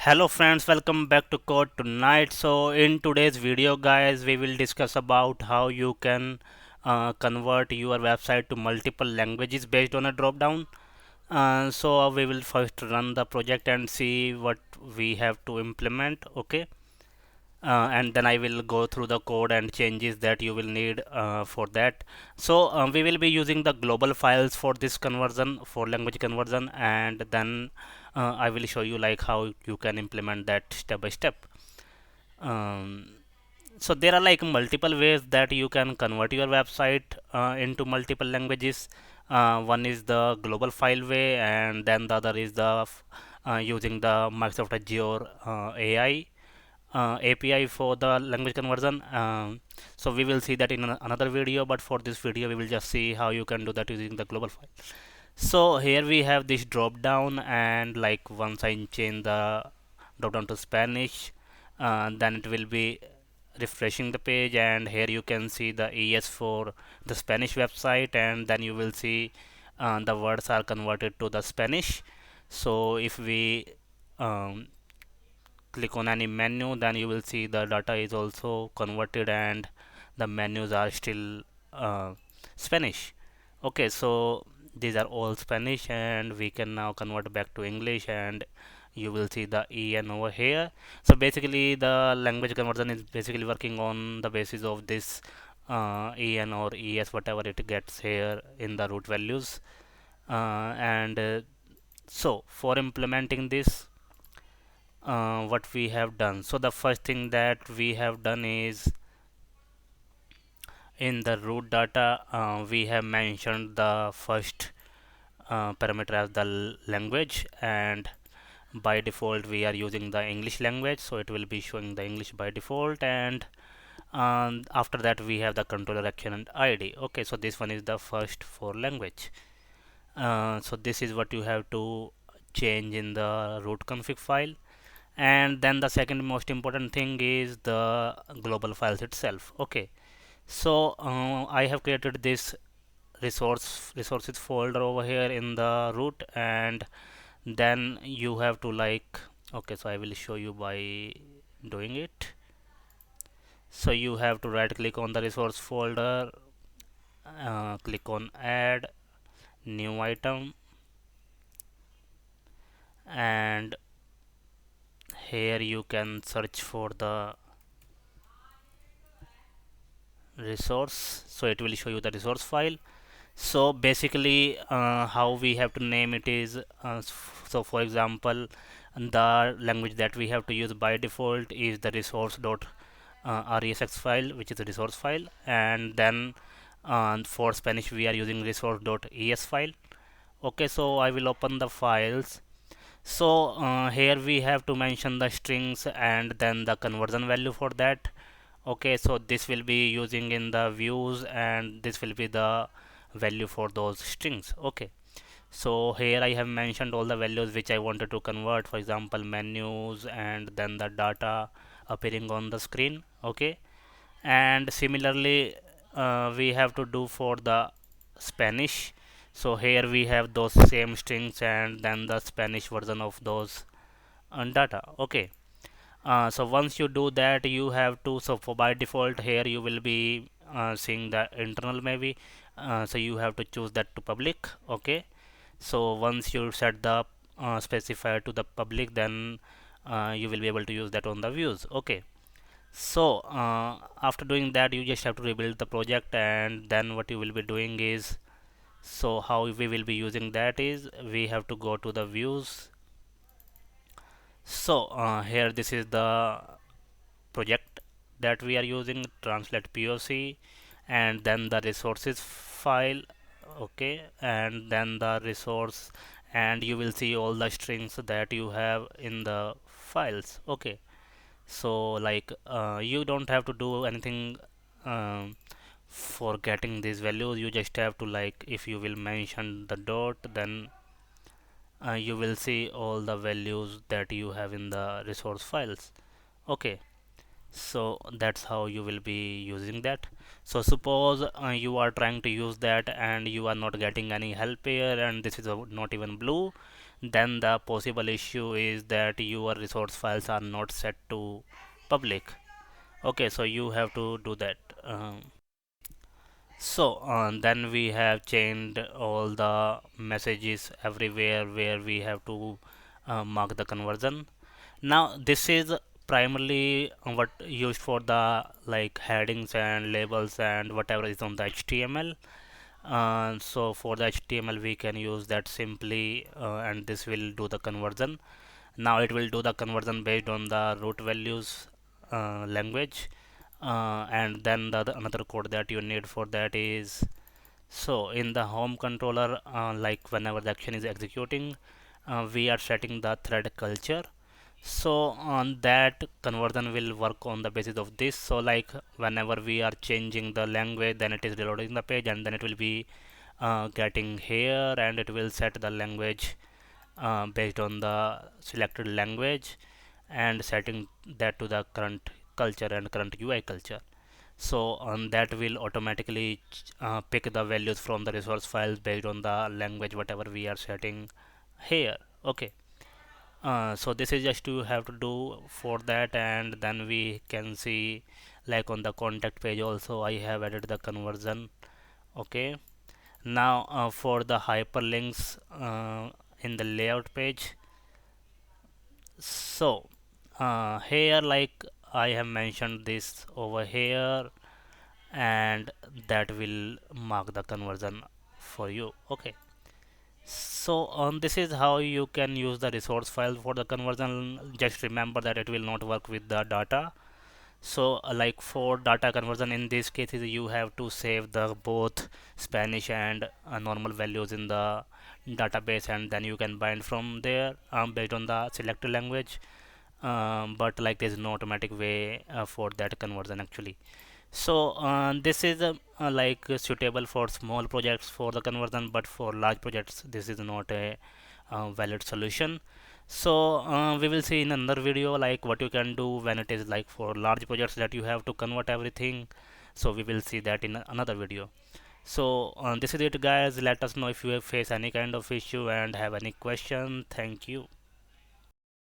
Hello friends, welcome back to Code Tonight. So in today's video guys, we will discuss about how you can convert your website to multiple languages based on a drop down. So we will first run the project and see what we have to implement, okay? And then I will go through the code and changes that you will need for that. So we will be using the global files for this conversion, for language conversion, and then I will show you like how you can implement that step by step. Um, so there are like multiple ways that you can convert your website into multiple languages. One is the global file way, and then the other is the using the Microsoft Azure AI API for the language conversion. So we will see that in another video, but for this video we will just see how you can do that using the global file. So here we have this drop down, and like once I change the drop down to Spanish, then it will be refreshing the page, and here you can see the ES for the Spanish website, and then you will see the words are converted to the Spanish. So if we um, click on any menu, then you will see the data is also converted and the menus are still Spanish. Okay, so these are all Spanish, and we can now convert back to English, and you will see the en over here. So basically the language conversion is basically working on the basis of this en or es, whatever it gets here in the root values. And so for implementing this, what we have done, so the first thing that we have done is in the root data, we have mentioned the first parameter as the language, and by default we are using the English language, so it will be showing the English by default. And after that we have the controller action and ID. Okay, so this one is the first for language. So this is what you have to change in the root config file. And then the second most important thing is the global files itself. Okay, so I have created this resources folder over here in the root, and then you have to like, okay, so I will show you by doing it. So you have to right click on the resource folder, click on add new item, and here you can search for the resource, so it will show you the resource file. So basically how we have to name it is so for example, the language that we have to use by default is the resource dot resx file, which is a resource file. And then for Spanish we are using resource dot es file. Okay, so I will open the files. So here we have to mention the strings and then the conversion value for that. Okay, so this will be using in the views, and this will be the value for those strings. Okay, so here I have mentioned all the values which I wanted to convert, for example menus and then the data appearing on the screen. Okay, and similarly we have to do for the Spanish. So here we have those same strings and then the Spanish version of those data. Okay, so once you do that, you have to, so for by default here you will be seeing the internal maybe, so you have to choose that to public. Okay, so once you set the specifier to the public, then you will be able to use that on the views. Okay, so after doing that you just have to rebuild the project, and then what you will be doing is, so how we will be using that is we have to go to the views. So here this is the project that we are using, translate POC, and then the resources file. Okay, and then the resource, and you will see all the strings that you have in the files. Okay, so like you don't have to do anything um, for getting these values. You just have to like, if you will mention the dot, then you will see all the values that you have in the resource files. Okay, so that's how you will be using that. So suppose you are trying to use that and you are not getting any help here, and this is not even blue, then the possible issue is that your resource files are not set to public. Okay, so you have to do that. Then we have changed all the messages everywhere where we have to mark the conversion. Now this is primarily what used for the like headings and labels and whatever is on the HTML. So for the HTML we can use that simply, and this will do the conversion. Now it will do the conversion based on the root values language, and then the another code that you need for that is, so in the home controller, like whenever the action is executing, we are setting the thread culture. So on that conversion will work on the basis of this. So like whenever we are changing the language, then it is reloading the page, and then it will be getting here, and it will set the language based on the selected language and setting that to the current culture and current UI culture. So on that will automatically pick the values from the resource files based on the language whatever we are setting here. Okay. So this is just to have to do for that, and then we can see like on the contact page also I have added the conversion. Okay. Now for the hyperlinks in the layout page, so here like I have mentioned this over here, and that will mark the conversion for you. Okay, so this is how you can use the resource file for the conversion. Just remember that it will not work with the data. So like for data conversion in these cases you have to save the both Spanish and normal values in the database, and then you can bind from there based on the selected language. But like there's no automatic way for that conversion actually. So this is like suitable for small projects for the conversion, but for large projects this is not a valid solution. So we will see in another video like what you can do when it is like for large projects that you have to convert everything. So we will see that in another video. So this is it guys. Let us know if you have faced any kind of issue and have any question. Thank you.